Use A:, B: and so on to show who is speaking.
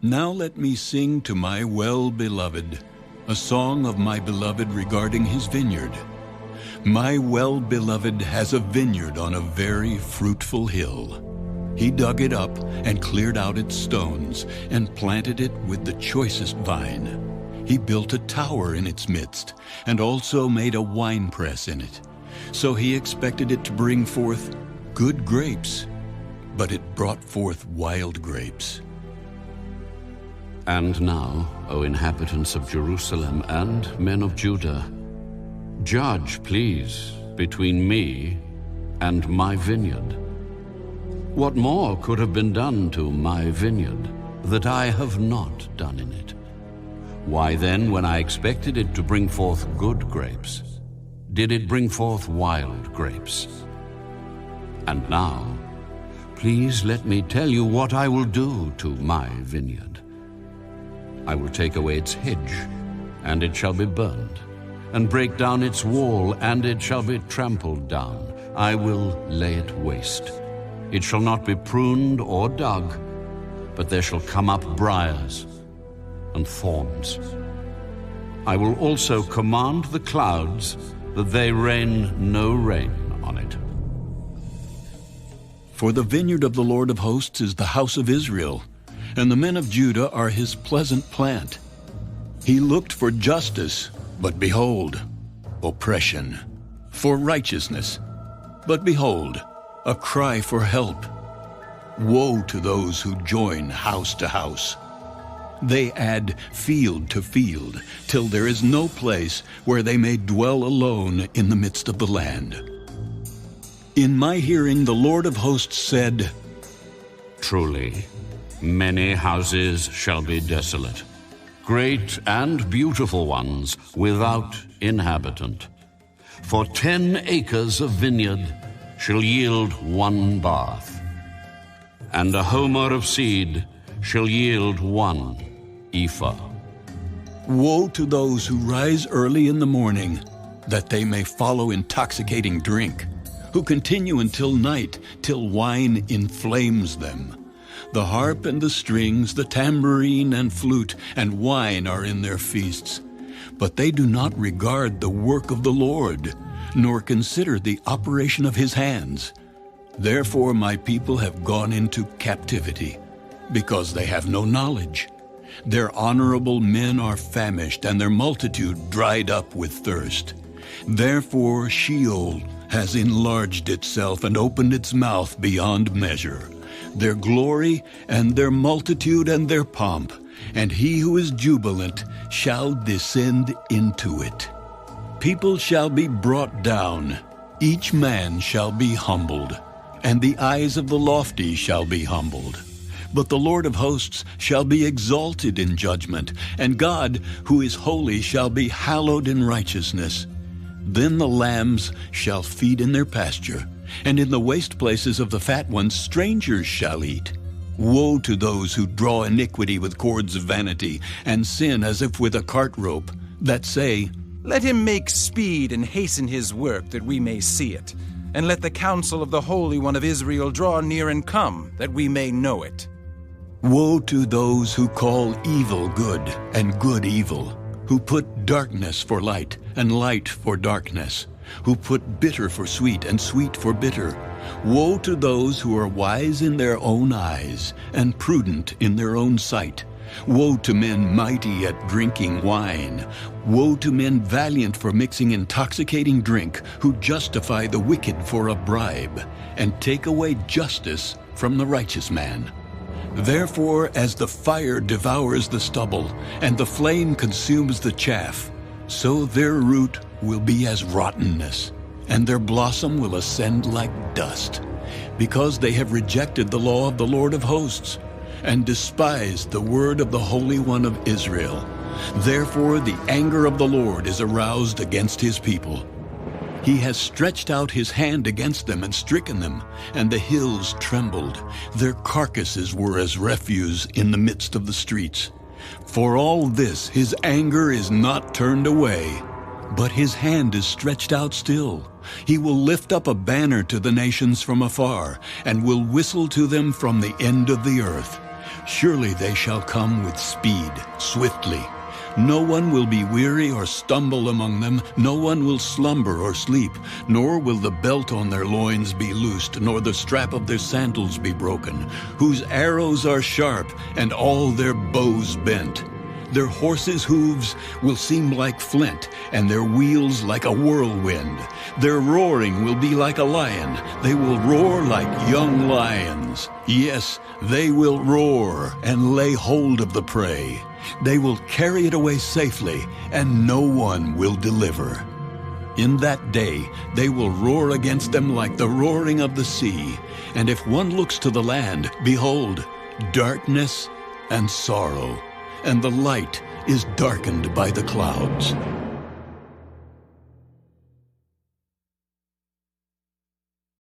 A: Now let me sing to my well-beloved, a song of my beloved regarding his vineyard. My well-beloved has a vineyard on a very fruitful hill. He dug it up and cleared out its stones and planted it with the choicest vine. He built a tower in its midst and also made a winepress in it. So he expected it to bring forth good grapes, but it brought forth wild grapes.
B: And now, O inhabitants of Jerusalem and men of Judah, judge, please, between me and my vineyard. What more could have been done to my vineyard that I have not done in it? Why then, when I expected it to bring forth good grapes, did it bring forth wild grapes? And now, please let me tell you what I will do to my vineyard. I will take away its hedge, and it shall be burned, and break down its wall, and it shall be trampled down. I will lay it waste. It shall not be pruned or dug, but there shall come up briars and thorns. I will also command the clouds that they rain no rain on it.
A: For the vineyard of the Lord of hosts is the house of Israel, and the men of Judah are his pleasant plant. He looked for justice, but behold, oppression, for righteousness, but behold, a cry for help. Woe to those who join house to house. They add field to field, till there is no place where they may dwell alone in the midst of the land. In my hearing the Lord of hosts said,
B: Truly, many houses shall be desolate, great and beautiful ones without inhabitant. For 10 acres of vineyard shall yield 1 bath, and a homer of seed shall yield 1 ephah.
A: Woe to those who rise early in the morning, that they may follow intoxicating drink, who continue until night, till wine inflames them. The harp and the strings, the tambourine and flute, and wine are in their feasts. But they do not regard the work of the Lord, nor consider the operation of his hands. Therefore my people have gone into captivity, because they have no knowledge. Their honorable men are famished, and their multitude dried up with thirst. Therefore Sheol has enlarged itself and opened its mouth beyond measure. Their glory and their multitude and their pomp, and he who is jubilant shall descend into it. People shall be brought down, each man shall be humbled, and the eyes of the lofty shall be humbled. But the Lord of hosts shall be exalted in judgment, and God, who is holy, shall be hallowed in righteousness. Then the lambs shall feed in their pasture, and in the waste places of the fat ones strangers shall eat. Woe to those who draw iniquity with cords of vanity, and sin as if with a cart rope, that say,
C: Let him make speed and hasten his work, that we may see it. And let the counsel of the Holy One of Israel draw near and come, that we may know it.
A: Woe to those who call evil good and good evil, who put darkness for light and light for darkness, who put bitter for sweet and sweet for bitter. Woe to those who are wise in their own eyes and prudent in their own sight. Woe to men mighty at drinking wine. Woe to men valiant for mixing intoxicating drink, who justify the wicked for a bribe, and take away justice from the righteous man. Therefore, as the fire devours the stubble, and the flame consumes the chaff, so their root will be as rottenness, and their blossom will ascend like dust, because they have rejected the law of the Lord of hosts, and despised the word of the Holy One of Israel. Therefore the anger of the Lord is aroused against his people. He has stretched out his hand against them and stricken them, and the hills trembled. Their carcasses were as refuse in the midst of the streets. For all this his anger is not turned away, but his hand is stretched out still. He will lift up a banner to the nations from afar, and will whistle to them from the end of the earth. Surely they shall come with speed, swiftly. No one will be weary or stumble among them. No one will slumber or sleep, nor will the belt on their loins be loosed, nor the strap of their sandals be broken, whose arrows are sharp, and all their bows bent. Their horses' hooves will seem like flint, and their wheels like a whirlwind. Their roaring will be like a lion. They will roar like young lions. Yes, they will roar and lay hold of the prey. They will carry it away safely, and no one will deliver. In that day they will roar against them like the roaring of the sea. And if one looks to the land, behold, darkness and sorrow, and the light is darkened by the clouds.